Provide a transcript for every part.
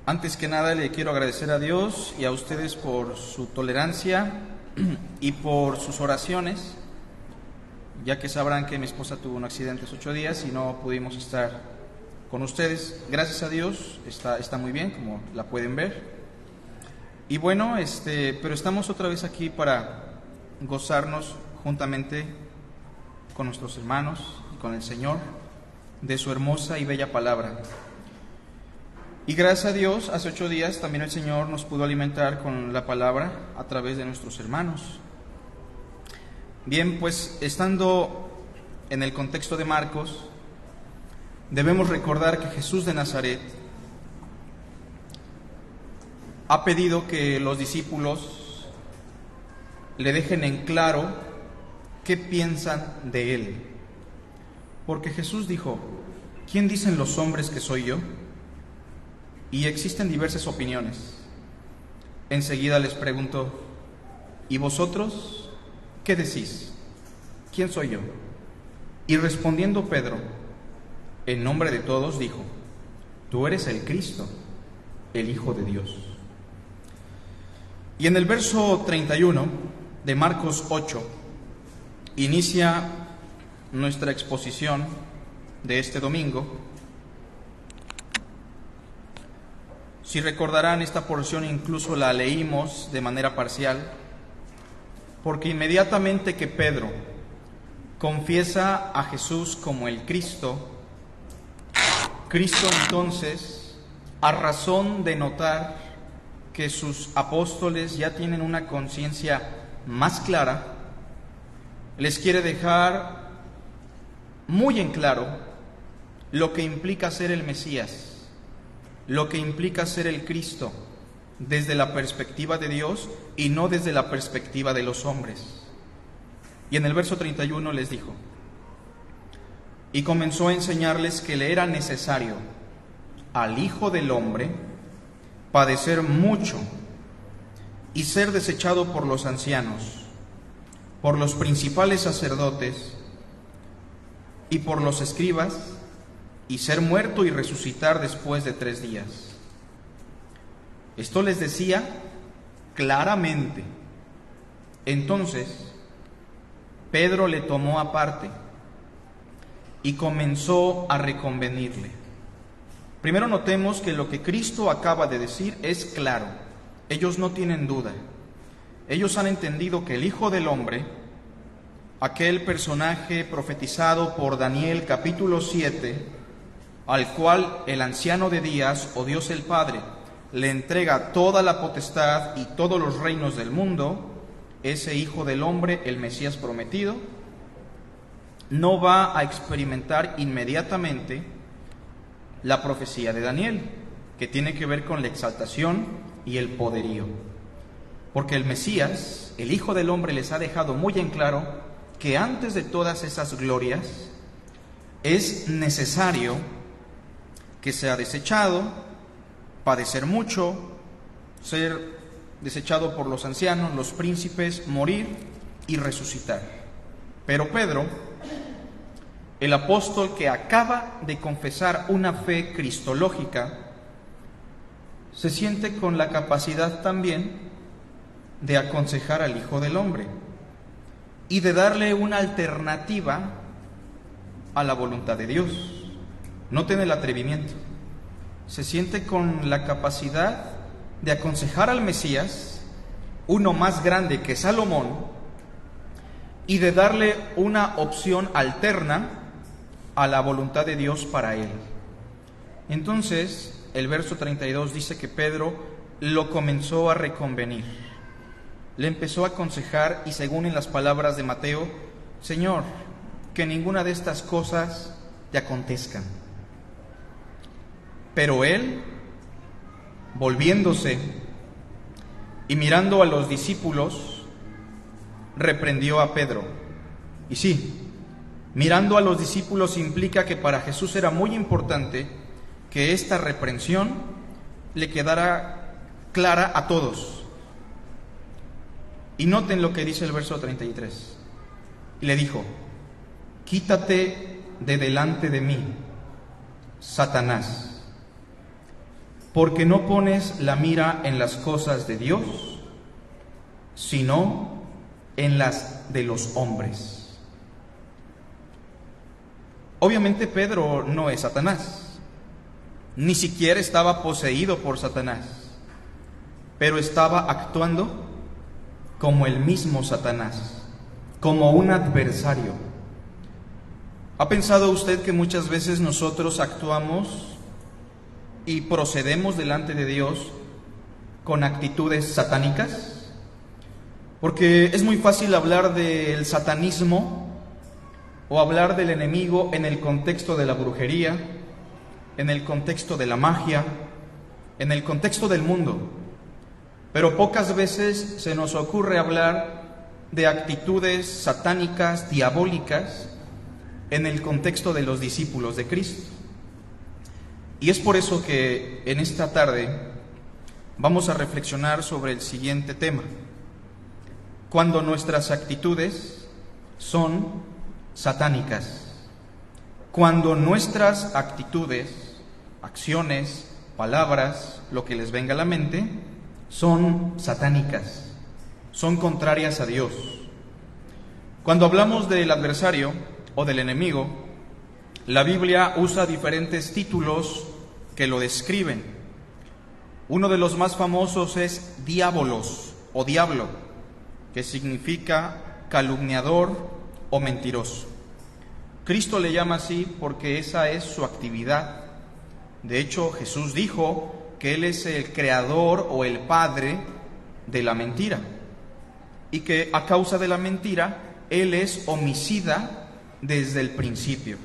Antes que nada le quiero agradecer a Dios y a ustedes por su tolerancia y por sus oraciones, ya que sabrán que mi esposa tuvo un accidente hace 8 días y no pudimos estar con ustedes. Gracias a Dios está muy bien, como la pueden ver. Y bueno, pero estamos otra vez aquí para gozarnos juntamente con nuestros hermanos y con el Señor de su hermosa y bella palabra. Y gracias a Dios, hace 8 días también el Señor nos pudo alimentar con la palabra a través de nuestros hermanos. Bien, pues estando en el contexto de Marcos, debemos recordar que Jesús de Nazaret ha pedido que los discípulos le dejen en claro qué piensan de Él. Porque Jesús dijo: ¿quién dicen los hombres que soy yo? Y existen diversas opiniones. Enseguida les preguntó: ¿y vosotros qué decís? ¿Quién soy yo? Y respondiendo Pedro, en nombre de todos, dijo: tú eres el Cristo, el Hijo de Dios. Y en el verso 31 de Marcos 8 inicia nuestra exposición de este domingo. Si recordarán, esta porción incluso la leímos de manera parcial, porque inmediatamente que Pedro confiesa a Jesús como el Cristo, Cristo entonces, a razón de notar que sus apóstoles ya tienen una conciencia más clara, les quiere dejar muy en claro lo que implica ser el Mesías, lo que implica ser el Cristo, desde la perspectiva de Dios y no desde la perspectiva de los hombres. Y en el verso 31 les dijo: y comenzó a enseñarles que le era necesario al Hijo del Hombre padecer mucho y ser desechado por los ancianos, por los principales sacerdotes y por los escribas, y ser muerto y resucitar después de 3 días. Esto les decía claramente. Entonces Pedro le tomó aparte y comenzó a reconvenirle. Primero notemos que lo que Cristo acaba de decir es claro. Ellos no tienen duda. Ellos han entendido que el Hijo del Hombre, aquel personaje profetizado por Daniel capítulo 7, al cual el anciano de días, o Dios el Padre, le entrega toda la potestad y todos los reinos del mundo, ese Hijo del Hombre, el Mesías prometido, no va a experimentar inmediatamente la profecía de Daniel, que tiene que ver con la exaltación y el poderío. Porque el Mesías, el Hijo del Hombre, les ha dejado muy en claro que antes de todas esas glorias es necesario que sea desechado, padecer mucho, ser desechado por los ancianos, los príncipes, morir y resucitar. Pero Pedro, el apóstol que acaba de confesar una fe cristológica, se siente con la capacidad también de aconsejar al Hijo del Hombre y de darle una alternativa a la voluntad de Dios. Noten el atrevimiento. Se siente con la capacidad de aconsejar al Mesías, uno más grande que Salomón, y de darle una opción alterna a la voluntad de Dios para él. Entonces, el verso 32 dice que Pedro lo comenzó a reconvenir. Le empezó a aconsejar y, según en las palabras de Mateo: Señor, que ninguna de estas cosas te acontezcan. Pero él, volviéndose y mirando a los discípulos, reprendió a Pedro. Y sí, mirando a los discípulos implica que para Jesús era muy importante que esta reprensión le quedara clara a todos. Y noten lo que dice el verso 33. Y le dijo: quítate de delante de mí, Satanás, porque no pones la mira en las cosas de Dios, sino en las de los hombres. Obviamente Pedro no es Satanás, ni siquiera estaba poseído por Satanás, pero estaba actuando como el mismo Satanás, como un adversario. ¿Ha pensado usted que muchas veces nosotros actuamos y procedemos delante de Dios con actitudes satánicas? Porque es muy fácil hablar del satanismo o hablar del enemigo en el contexto de la brujería, en el contexto de la magia, en el contexto del mundo. Pero pocas veces se nos ocurre hablar de actitudes satánicas, diabólicas, en el contexto de los discípulos de Cristo. Y es por eso que en esta tarde vamos a reflexionar sobre el siguiente tema: cuando nuestras actitudes son satánicas. Cuando nuestras actitudes, acciones, palabras, lo que les venga a la mente, son satánicas, son contrarias a Dios. Cuando hablamos del adversario o del enemigo, la Biblia usa diferentes títulos que lo describen. Uno de los más famosos es diabolos o diablo, que significa calumniador o mentiroso. Cristo le llama así porque esa es su actividad. De hecho, Jesús dijo que Él es el creador o el padre de la mentira, y que a causa de la mentira Él es homicida desde el principio.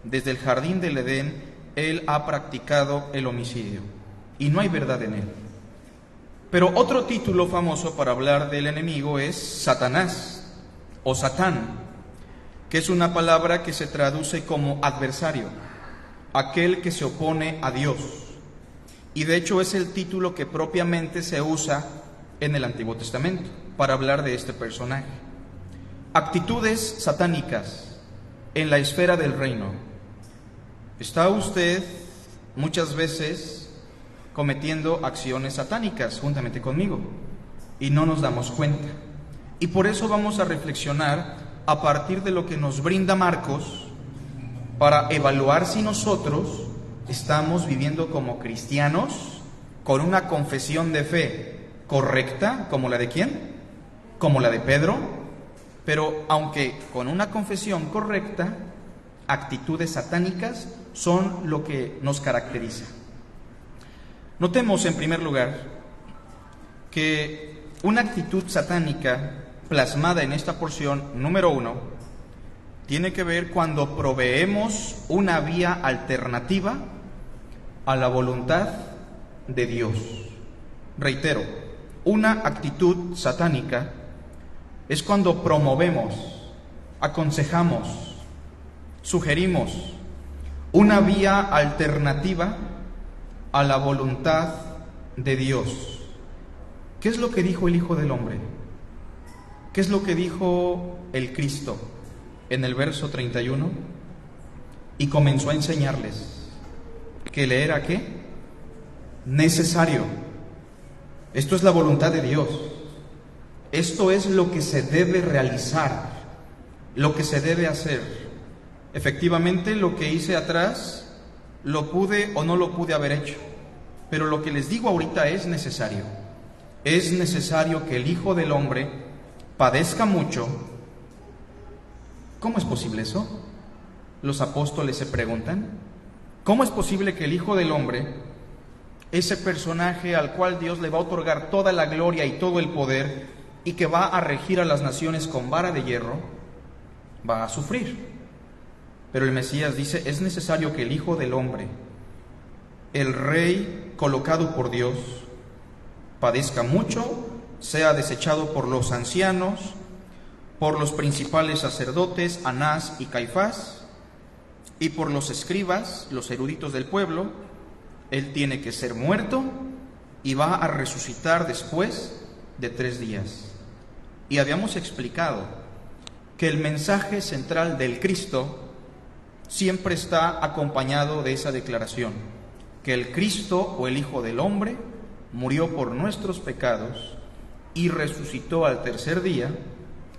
Desde el jardín del Edén Él ha practicado el homicidio y no hay verdad en Él. Pero otro título famoso para hablar del enemigo es Satanás o Satán, que es una palabra que se traduce como adversario, aquel que se opone a Dios. Y de hecho es el título que propiamente se usa en el Antiguo Testamento para hablar de este personaje. Actitudes satánicas en la esfera del reino. ¿Está usted muchas veces cometiendo acciones satánicas juntamente conmigo y no nos damos cuenta? Y por eso vamos a reflexionar a partir de lo que nos brinda Marcos para evaluar si nosotros estamos viviendo como cristianos con una confesión de fe correcta, como la de ¿quién? Como la de Pedro. Pero aunque con una confesión correcta, actitudes satánicas son lo que nos caracteriza. Notemos en primer lugar que una actitud satánica plasmada en esta porción número 1 tiene que ver cuando proveemos una vía alternativa a la voluntad de Dios. Reitero, una actitud satánica es cuando promovemos, aconsejamos, sugerimos una vía alternativa a la voluntad de Dios. ¿Qué es lo que dijo el Hijo del Hombre? ¿Qué es lo que dijo el Cristo en el verso 31? Y comenzó a enseñarles que le era ¿qué? Necesario. Esto es la voluntad de Dios. Esto es lo que se debe realizar, lo que se debe hacer. Efectivamente, lo que hice atrás, lo pude o no lo pude haber hecho. Pero lo que les digo ahorita es necesario. Es necesario que el Hijo del Hombre padezca mucho. ¿Cómo es posible eso? Los apóstoles se preguntan. ¿Cómo es posible que el Hijo del Hombre, ese personaje al cual Dios le va a otorgar toda la gloria y todo el poder, y que va a regir a las naciones con vara de hierro, va a sufrir? Pero el Mesías dice, es necesario que el Hijo del Hombre, el Rey colocado por Dios, padezca mucho, sea desechado por los ancianos, por los principales sacerdotes, Anás y Caifás, y por los escribas, los eruditos del pueblo. Él tiene que ser muerto y va a resucitar después de 3 días. Y habíamos explicado que el mensaje central del Cristo siempre está acompañado de esa declaración: que el Cristo o el Hijo del Hombre murió por nuestros pecados y resucitó al tercer día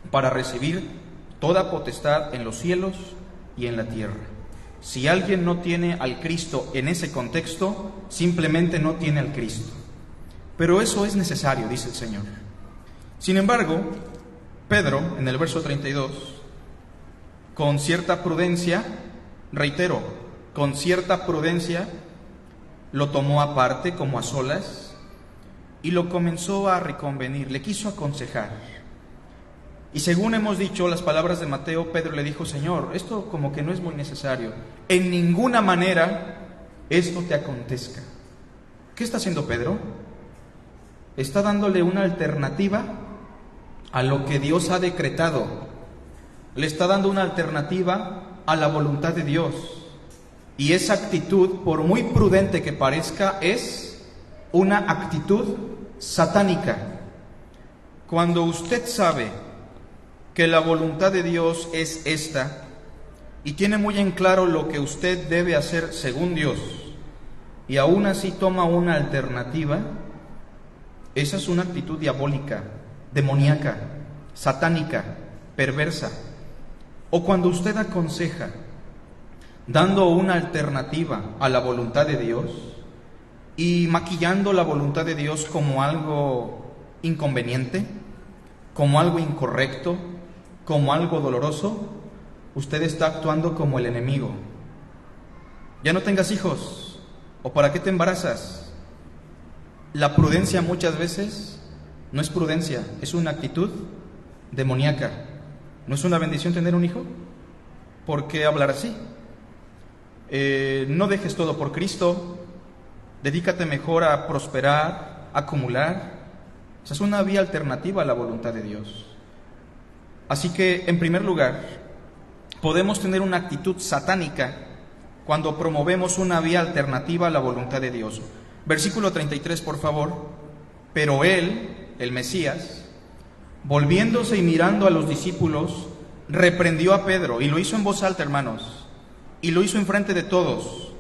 para recibir toda potestad en los cielos y en la tierra. Si alguien no tiene al Cristo en ese contexto, simplemente no tiene al Cristo. Pero eso es necesario, dice el Señor. Sin embargo, Pedro, en el verso 32, con cierta prudencia, reitero, con cierta prudencia, lo tomó aparte, como a solas, y lo comenzó a reconvenir, le quiso aconsejar. Y según hemos dicho las palabras de Mateo, Pedro le dijo: Señor, esto como que no es muy necesario. En ninguna manera esto te acontezca. ¿Qué está haciendo Pedro? Está dándole una alternativa a lo que Dios ha decretado. Le está dando una alternativa a la voluntad de Dios. Y esa actitud, por muy prudente que parezca, es una actitud satánica. Cuando usted sabe que la voluntad de Dios es esta y tiene muy en claro lo que usted debe hacer según Dios, y aún así toma una alternativa, esa es una actitud diabólica, demoníaca, satánica, perversa. O cuando usted aconseja dando una alternativa a la voluntad de Dios y maquillando la voluntad de Dios como algo inconveniente, como algo incorrecto, como algo doloroso, usted está actuando como el enemigo. Ya no tengas hijos, ¿o para qué te embarazas? La prudencia muchas veces no es prudencia, es una actitud demoníaca. ¿No es una bendición tener un hijo? ¿Por qué hablar así? No dejes todo por Cristo, dedícate mejor a prosperar, a acumular. Esa es una vía alternativa a la voluntad de Dios. Así que, en primer lugar, podemos tener una actitud satánica cuando promovemos una vía alternativa a la voluntad de Dios. Versículo 33, por favor. Pero él, el Mesías, volviéndose y mirando a los discípulos, reprendió a Pedro, y lo hizo en voz alta, hermanos, y lo hizo enfrente de todos,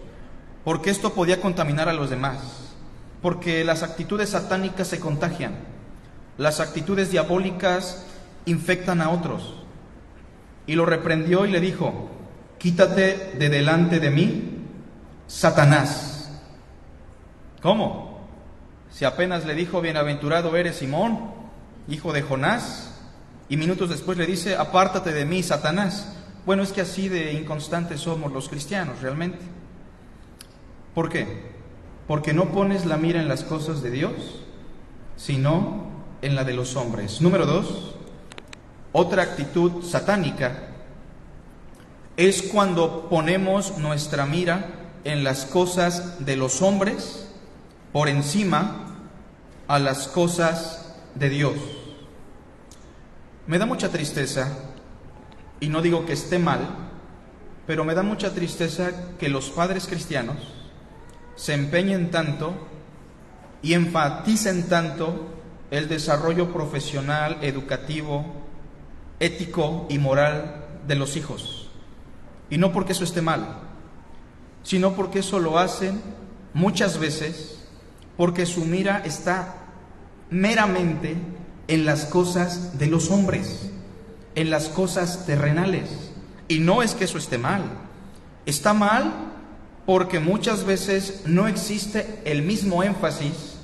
porque esto podía contaminar a los demás, porque las actitudes satánicas se contagian, las actitudes diabólicas infectan a otros. Y lo reprendió y le dijo: quítate de delante de mí, Satanás. ¿Cómo? Si apenas le dijo: bienaventurado eres, Simón, hijo de Jonás, y minutos después le dice: apártate de mí, Satanás. Bueno, es que así de inconstantes somos los cristianos realmente. ¿Por qué? Porque no pones la mira en las cosas de Dios, sino en la de los hombres. Número 2, otra actitud satánica es cuando ponemos nuestra mira en las cosas de los hombres por encima a las cosas de Dios. Me da mucha tristeza, y no digo que esté mal, pero me da mucha tristeza que los padres cristianos se empeñen tanto y enfaticen tanto el desarrollo profesional, educativo, ético y moral de los hijos. Y no porque eso esté mal, sino porque eso lo hacen muchas veces porque su mira está meramente en las cosas de los hombres, en las cosas terrenales. Y no es que eso esté mal, está mal porque muchas veces no existe el mismo énfasis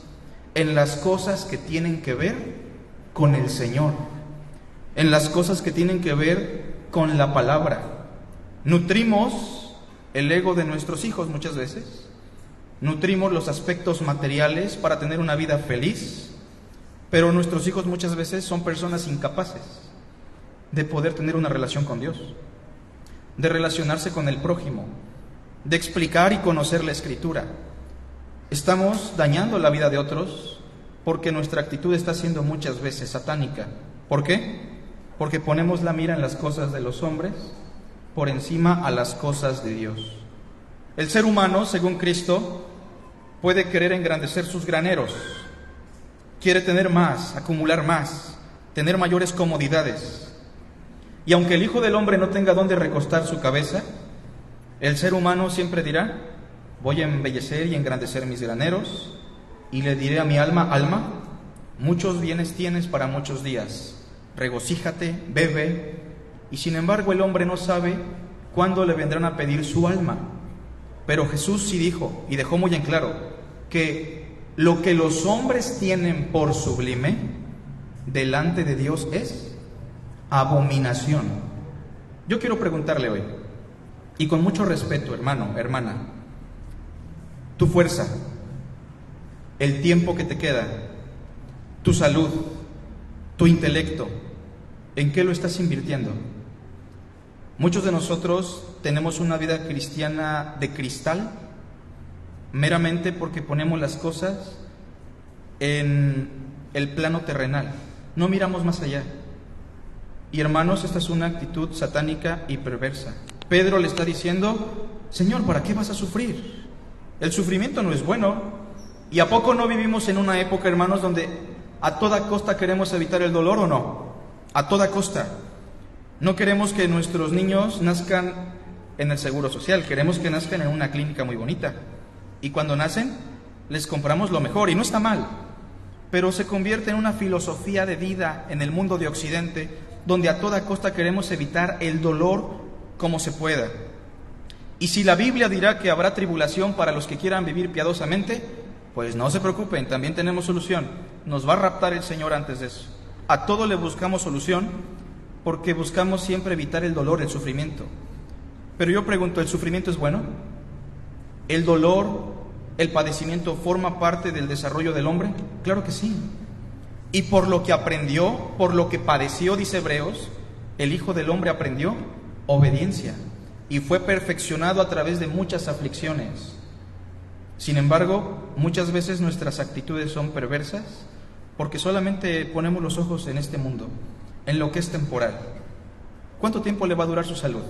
en las cosas que tienen que ver con el Señor, en las cosas que tienen que ver con la palabra. Nutrimos el ego de nuestros hijos muchas veces, nutrimos los aspectos materiales para tener una vida feliz, pero nuestros hijos muchas veces son personas incapaces de poder tener una relación con Dios, de relacionarse con el prójimo, de explicar y conocer la Escritura. Estamos dañando la vida de otros porque nuestra actitud está siendo muchas veces satánica. ¿Por qué? Porque ponemos la mira en las cosas de los hombres por encima a las cosas de Dios. El ser humano, según Cristo, puede querer engrandecer sus graneros, quiere tener más, acumular más, tener mayores comodidades. Y aunque el Hijo del Hombre no tenga dónde recostar su cabeza, el ser humano siempre dirá: Voy a embellecer y engrandecer mis graneros, y le diré a mi alma: alma, muchos bienes tienes para muchos días, regocíjate, bebe. Y sin embargo el hombre no sabe cuándo le vendrán a pedir su alma. Pero Jesús sí dijo, y dejó muy en claro, que lo que los hombres tienen por sublime, delante de Dios es abominación. Yo quiero preguntarle hoy, y con mucho respeto, hermano, hermana, tu fuerza, el tiempo que te queda, tu salud, tu intelecto, ¿en qué lo estás invirtiendo? Muchos de nosotros tenemos una vida cristiana de cristal, meramente porque ponemos las cosas en el plano terrenal, no miramos más allá. Y hermanos, esta es una actitud satánica y perversa. Pedro le está diciendo: Señor, ¿para qué vas a sufrir? El sufrimiento no es bueno. ¿Y a poco no vivimos en una época, hermanos, donde a toda costa queremos evitar el dolor o no? A toda costa. No queremos que nuestros niños nazcan en el Seguro Social, queremos que nazcan en una clínica muy bonita. Y cuando nacen, les compramos lo mejor, y no está mal. Pero se convierte en una filosofía de vida en el mundo de Occidente, donde a toda costa queremos evitar el dolor como se pueda. Y si la Biblia dirá que habrá tribulación para los que quieran vivir piadosamente, pues no se preocupen, también tenemos solución. Nos va a raptar el Señor antes de eso. A todo le buscamos solución, porque buscamos siempre evitar el dolor, el sufrimiento. Pero yo pregunto, ¿el sufrimiento es bueno? ¿El dolor, el padecimiento forma parte del desarrollo del hombre? Claro que sí. Y por lo que aprendió, por lo que padeció, dice Hebreos, el Hijo del Hombre aprendió obediencia y fue perfeccionado a través de muchas aflicciones. Sin embargo, muchas veces nuestras actitudes son perversas porque solamente ponemos los ojos en este mundo, en lo que es temporal. ¿Cuánto tiempo le va a durar su salud?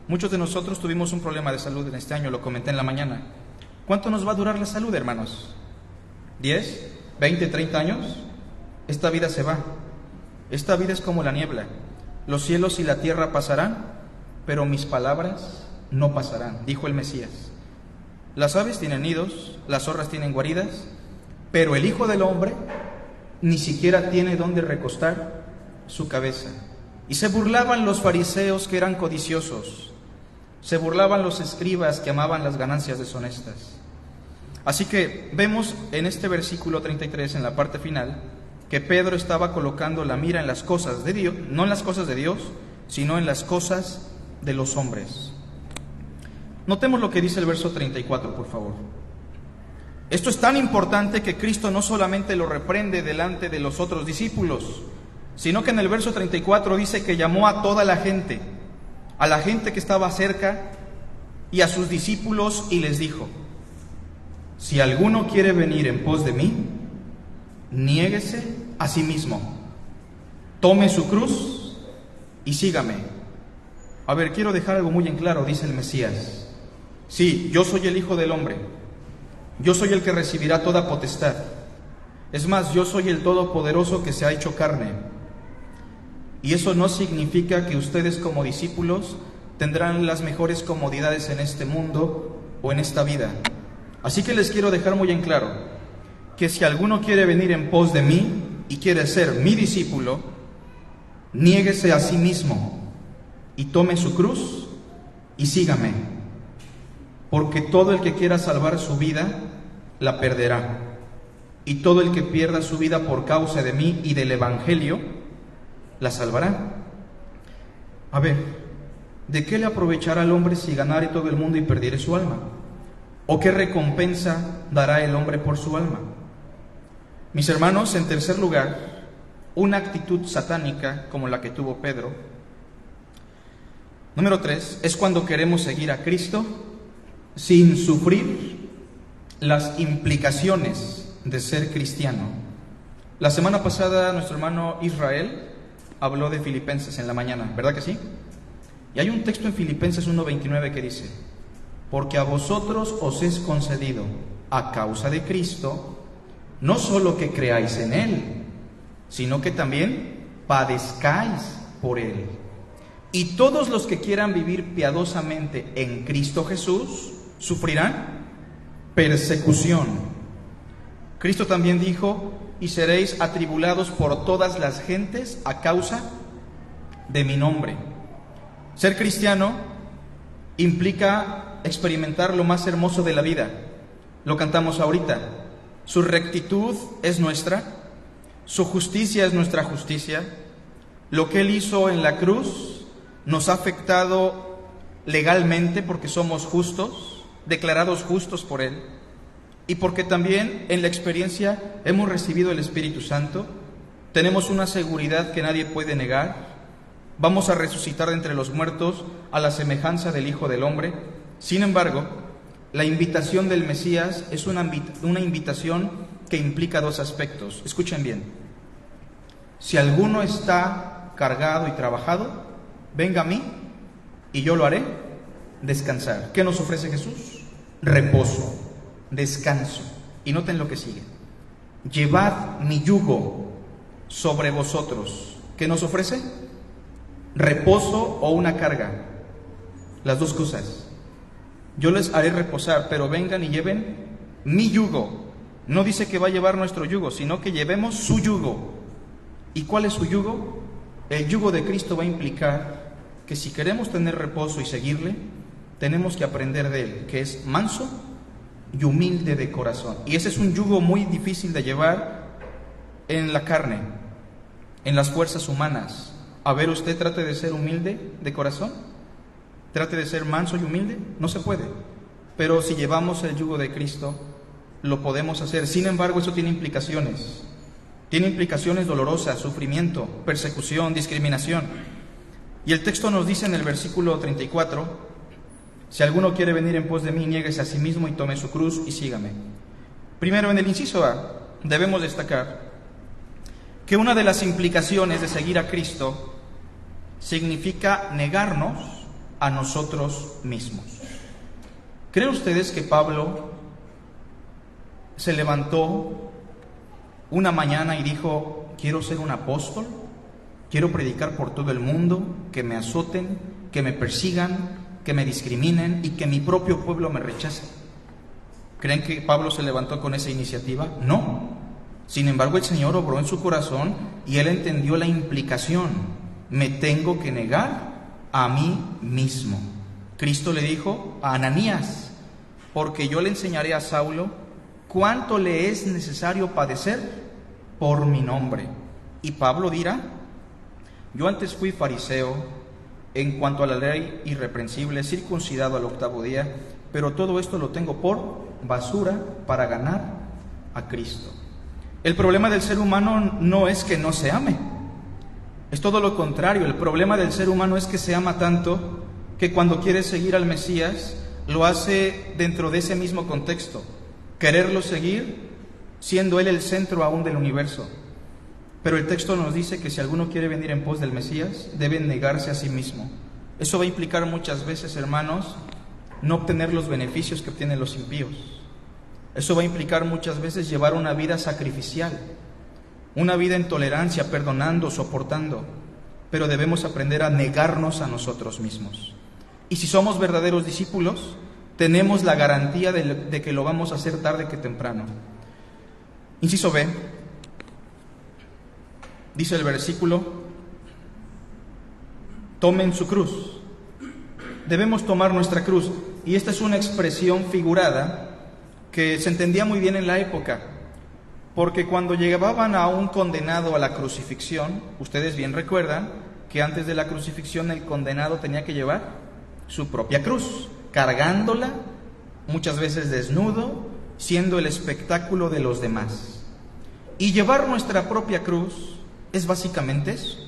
Muchos de nosotros tuvimos un problema de salud en este año, lo comenté en la mañana. ¿Cuánto nos va a durar la salud, hermanos? ¿10, 20, 30 años? Esta vida se va. Esta vida es como la niebla. Los cielos y la tierra pasarán, pero mis palabras no pasarán, dijo el Mesías. Las aves tienen nidos, las zorras tienen guaridas, pero el Hijo del Hombre ni siquiera tiene dónde recostar su cabeza. Y se burlaban los fariseos que eran codiciosos, se burlaban los escribas que amaban las ganancias deshonestas. Así que vemos en este versículo 33, en la parte final, que Pedro estaba colocando la mira en las cosas de Dios, no en las cosas de Dios, sino en las cosas de los hombres. Notemos lo que dice el verso 34, por favor. Esto es tan importante que Cristo no solamente lo reprende delante de los otros discípulos, sino que en el verso 34 dice que llamó a toda la gente, a la gente que estaba cerca y a sus discípulos, y les dijo: si alguno quiere venir en pos de mí, niéguese a sí mismo, tome su cruz y sígame. A ver, quiero dejar algo muy en claro, dice el Mesías. Sí, yo soy el Hijo del Hombre, yo soy el que recibirá toda potestad. Es más, yo soy el Todopoderoso que se ha hecho carne. Y eso no significa que ustedes como discípulos tendrán las mejores comodidades en este mundo o en esta vida. Así que les quiero dejar muy en claro que si alguno quiere venir en pos de mí y quiere ser mi discípulo, niéguese a sí mismo y tome su cruz y sígame. Porque todo el que quiera salvar su vida, la perderá. Y todo el que pierda su vida por causa de mí y del Evangelio, la salvará. A ver, ¿de qué le aprovechará al hombre si ganare todo el mundo y perdiere su alma? ¿O qué recompensa dará el hombre por su alma? Mis hermanos, en tercer lugar, una actitud satánica como la que tuvo Pedro. Número 3, es cuando queremos seguir a Cristo sin sufrir las implicaciones de ser cristiano. La semana pasada nuestro hermano Israel habló de Filipenses en la mañana, ¿verdad que sí? Y hay un texto en Filipenses 1:29 que dice: porque a vosotros os es concedido, a causa de Cristo, no solo que creáis en Él, sino que también padezcáis por Él. Y todos los que quieran vivir piadosamente en Cristo Jesús sufrirán persecución. Cristo también dijo: y seréis atribulados por todas las gentes a causa de mi nombre. Ser cristiano implica experimentar lo más hermoso de la vida. Lo cantamos ahorita. Su rectitud es nuestra, su justicia es nuestra justicia. Lo que Él hizo en la cruz nos ha afectado legalmente porque somos justos, declarados justos por Él, y porque también en la experiencia hemos recibido el Espíritu Santo. Tenemos una seguridad que nadie puede negar. Vamos a resucitar de entre los muertos a la semejanza del Hijo del Hombre. Sin embargo, la invitación del Mesías es una invitación que implica dos aspectos. Escuchen bien. Si alguno está cargado y trabajado, venga a mí y yo lo haré descansar. ¿Qué nos ofrece Jesús? Reposo, descanso. Y noten lo que sigue. Llevad mi yugo sobre vosotros. ¿Qué nos ofrece? Reposo o una carga. Las dos cosas. Yo les haré reposar, pero vengan y lleven mi yugo. No dice que va a llevar nuestro yugo, sino que llevemos su yugo. ¿Y cuál es su yugo? El yugo de Cristo va a implicar que si queremos tener reposo y seguirle, tenemos que aprender de Él, que es manso y humilde de corazón. Y ese es un yugo muy difícil de llevar en la carne, en las fuerzas humanas. A ver, usted trate de ser humilde de corazón, trate de ser manso y humilde, no se puede. Pero si llevamos el yugo de Cristo, lo podemos hacer. Sin embargo, eso tiene implicaciones. Tiene implicaciones dolorosas, sufrimiento, persecución, discriminación. Y el texto nos dice en el versículo 34, si alguno quiere venir en pos de mí, niéguese a sí mismo y tome su cruz y sígame. Primero, en el inciso A, debemos destacar que una de las implicaciones de seguir a Cristo significa negarnos a nosotros mismos. ¿Creen ustedes que Pablo se levantó una mañana y dijo: quiero ser un apóstol, quiero predicar por todo el mundo, que me azoten, que me persigan, que me discriminen y que mi propio pueblo me rechace? ¿Creen que Pablo se levantó con esa iniciativa? No. Sin embargo, el Señor obró en su corazón y él entendió la implicación. Me tengo que negar a mí mismo. Cristo le dijo a Ananías: porque yo le enseñaré a Saulo cuánto le es necesario padecer por mi nombre. Y Pablo dirá: yo antes fui fariseo, en cuanto a la ley irreprensible, circuncidado al 8º día, pero todo esto lo tengo por basura para ganar a Cristo. El problema del ser humano no es que no se ame, es todo lo contrario. El problema del ser humano es que se ama tanto que cuando quiere seguir al Mesías, lo hace dentro de ese mismo contexto. Quererlo seguir siendo Él el centro aún del universo. Pero el texto nos dice que si alguno quiere venir en pos del Mesías, debe negarse a sí mismo. Eso va a implicar muchas veces, hermanos, no obtener los beneficios que obtienen los impíos. Eso va a implicar muchas veces llevar una vida sacrificial, una vida en tolerancia, perdonando, soportando. Pero debemos aprender a negarnos a nosotros mismos. Y si somos verdaderos discípulos, tenemos la garantía de que lo vamos a hacer tarde que temprano. Inciso B, dice el versículo: tomen su cruz. Debemos tomar nuestra cruz. Y esta es una expresión figurada que se entendía muy bien en la época, porque cuando llevaban a un condenado a la crucifixión, ustedes bien recuerdan que antes de la crucifixión el condenado tenía que llevar su propia cruz, cargándola, muchas veces desnudo, siendo el espectáculo de los demás. Y llevar nuestra propia cruz es básicamente eso,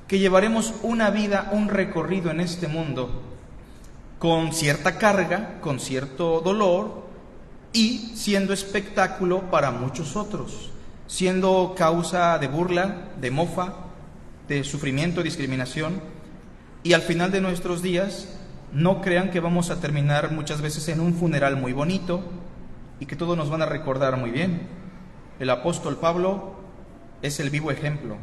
que llevaremos una vida, un recorrido en este mundo con cierta carga, con cierto dolor y siendo espectáculo para muchos otros, siendo causa de burla, de mofa, de sufrimiento, discriminación. Y al final de nuestros días, no crean que vamos a terminar muchas veces en un funeral muy bonito y que todos nos van a recordar muy bien. El apóstol Pablo es el vivo ejemplo.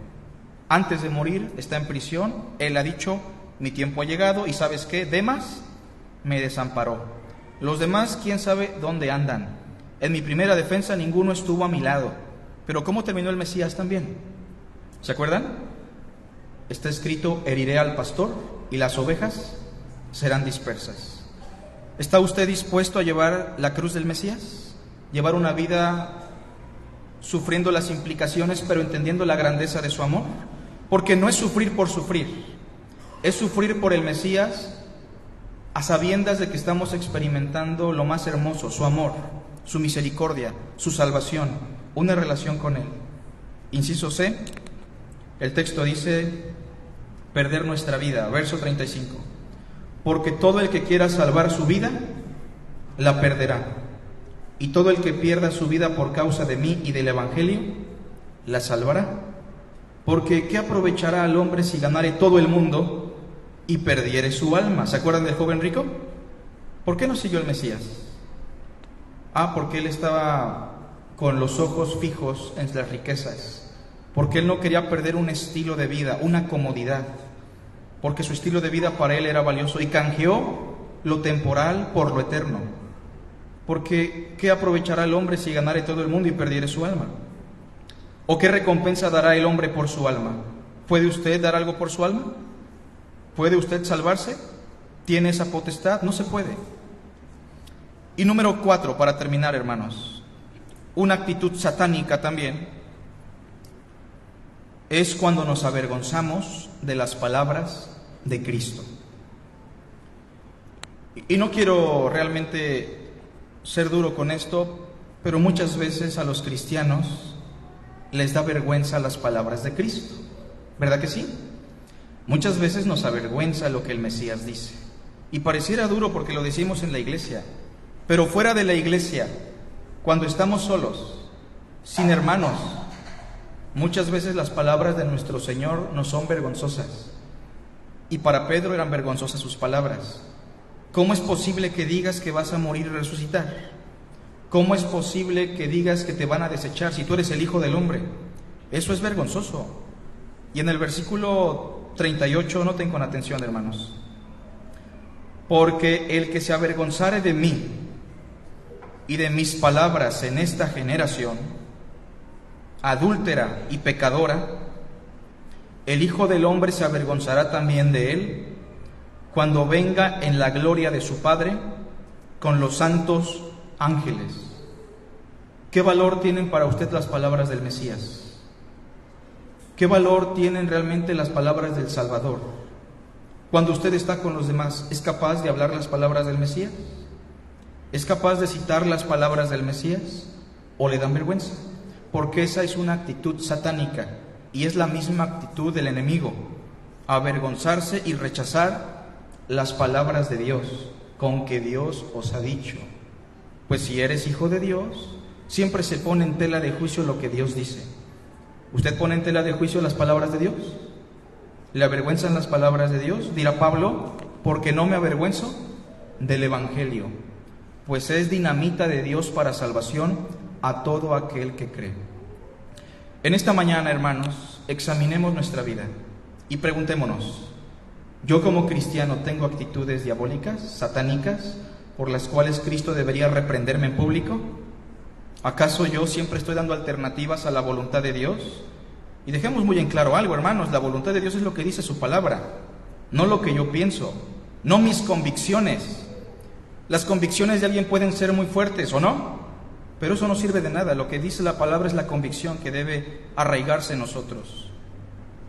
Antes de morir está en prisión, él ha dicho: mi tiempo ha llegado y ¿sabes qué? Demas me desamparó. Los demás, quién sabe dónde andan. En mi primera defensa ninguno estuvo a mi lado. Pero ¿cómo terminó el Mesías también? ¿Se acuerdan? Está escrito: heriré al pastor y las ovejas serán dispersas. ¿Está usted dispuesto a llevar la cruz del Mesías? ¿Llevar una vida sufriendo las implicaciones, pero entendiendo la grandeza de su amor? Porque no es sufrir por sufrir, es sufrir por el Mesías a sabiendas de que estamos experimentando lo más hermoso, su amor, su misericordia, su salvación, una relación con Él. Inciso C, el texto dice: perder nuestra vida. Verso 35. Porque todo el que quiera salvar su vida, la perderá. Y todo el que pierda su vida por causa de mí y del Evangelio, la salvará. Porque ¿qué aprovechará al hombre si ganare todo el mundo y perdiere su alma? ¿Se acuerdan del joven rico? ¿Por qué no siguió el Mesías? Porque él estaba con los ojos fijos en las riquezas. Porque él no quería perder un estilo de vida, una comodidad. Porque su estilo de vida para él era valioso y canjeó lo temporal por lo eterno. Porque ¿qué aprovechará el hombre si ganare todo el mundo y perdiere su alma? ¿O qué recompensa dará el hombre por su alma? ¿Puede usted dar algo por su alma? ¿Puede usted salvarse? ¿Tiene esa potestad? No se puede. Y número 4, para terminar, hermanos, una actitud satánica también es cuando nos avergonzamos de las palabras de Cristo. Y no quiero realmente ser duro con esto, pero muchas veces a los cristianos les da vergüenza las palabras de Cristo, ¿verdad que sí? Muchas veces nos avergüenza lo que el Mesías dice, y pareciera duro porque lo decimos en la iglesia, pero fuera de la iglesia, cuando estamos solos, sin hermanos, muchas veces las palabras de nuestro Señor nos son vergonzosas, y para Pedro eran vergonzosas sus palabras. ¿Cómo es posible que digas que vas a morir y resucitar? ¿Cómo es posible que digas que te van a desechar si tú eres el Hijo del Hombre? Eso es vergonzoso. Y en el versículo 38, noten con atención, hermanos: porque el que se avergonzare de mí y de mis palabras en esta generación, adúltera y pecadora, el Hijo del Hombre se avergonzará también de él cuando venga en la gloria de su Padre con los santos ángeles. ¿Qué valor tienen para usted las palabras del Mesías? ¿Qué valor tienen realmente las palabras del Salvador? Cuando usted está con los demás, ¿es capaz de hablar las palabras del Mesías? ¿Es capaz de citar las palabras del Mesías? ¿O le dan vergüenza? Porque esa es una actitud satánica y es la misma actitud del enemigo: avergonzarse y rechazar las palabras de Dios, con que Dios os ha dicho. Pues si eres hijo de Dios, siempre se pone en tela de juicio lo que Dios dice. ¿Usted pone en tela de juicio las palabras de Dios? ¿Le avergüenzan las palabras de Dios? Dirá Pablo: porque no me avergüenzo del Evangelio, pues es dinamita de Dios para salvación a todo aquel que cree. En esta mañana, hermanos, examinemos nuestra vida y preguntémonos: ¿yo como cristiano tengo actitudes diabólicas, satánicas, por las cuales Cristo debería reprenderme en público? ¿Acaso yo siempre estoy dando alternativas a la voluntad de Dios? Y dejemos muy en claro algo, hermanos: la voluntad de Dios es lo que dice su palabra, no lo que yo pienso, no mis convicciones. Las convicciones de alguien pueden ser muy fuertes, ¿o no? Pero eso no sirve de nada. Lo que dice la palabra es la convicción que debe arraigarse en nosotros.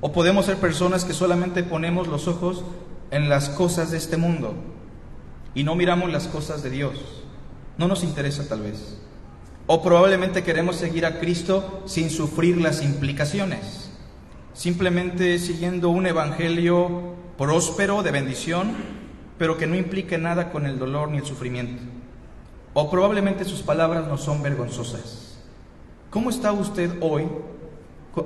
O podemos ser personas que solamente ponemos los ojos en las cosas de este mundo y no miramos las cosas de Dios. No nos interesa tal vez. O probablemente queremos seguir a Cristo sin sufrir las implicaciones, simplemente siguiendo un evangelio próspero, de bendición, pero que no implique nada con el dolor ni el sufrimiento. O probablemente sus palabras no son vergonzosas. ¿Cómo está usted hoy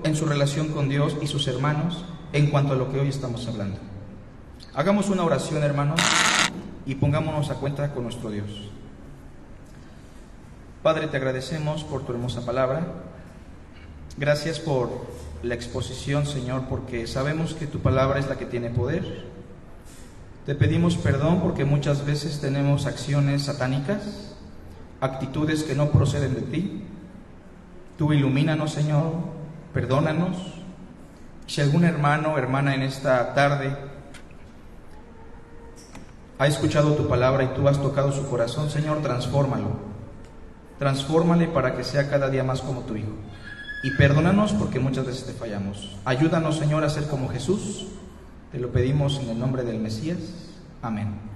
en su relación con Dios y sus hermanos en cuanto a lo que hoy estamos hablando? Hagamos una oración, hermanos, y pongámonos a cuenta con nuestro Dios. Padre, te agradecemos por tu hermosa palabra. Gracias por la exposición, Señor, porque sabemos que tu palabra es la que tiene poder. Te pedimos perdón porque muchas veces tenemos acciones satánicas, actitudes que no proceden de ti. Tú ilumínanos, Señor, perdónanos. Si algún hermano o hermana en esta tarde ha escuchado tu palabra y tú has tocado su corazón, Señor, transfórmale para que sea cada día más como tu Hijo. Y perdónanos porque muchas veces te fallamos. Ayúdanos, Señor, a ser como Jesús. Te lo pedimos en el nombre del Mesías. Amén.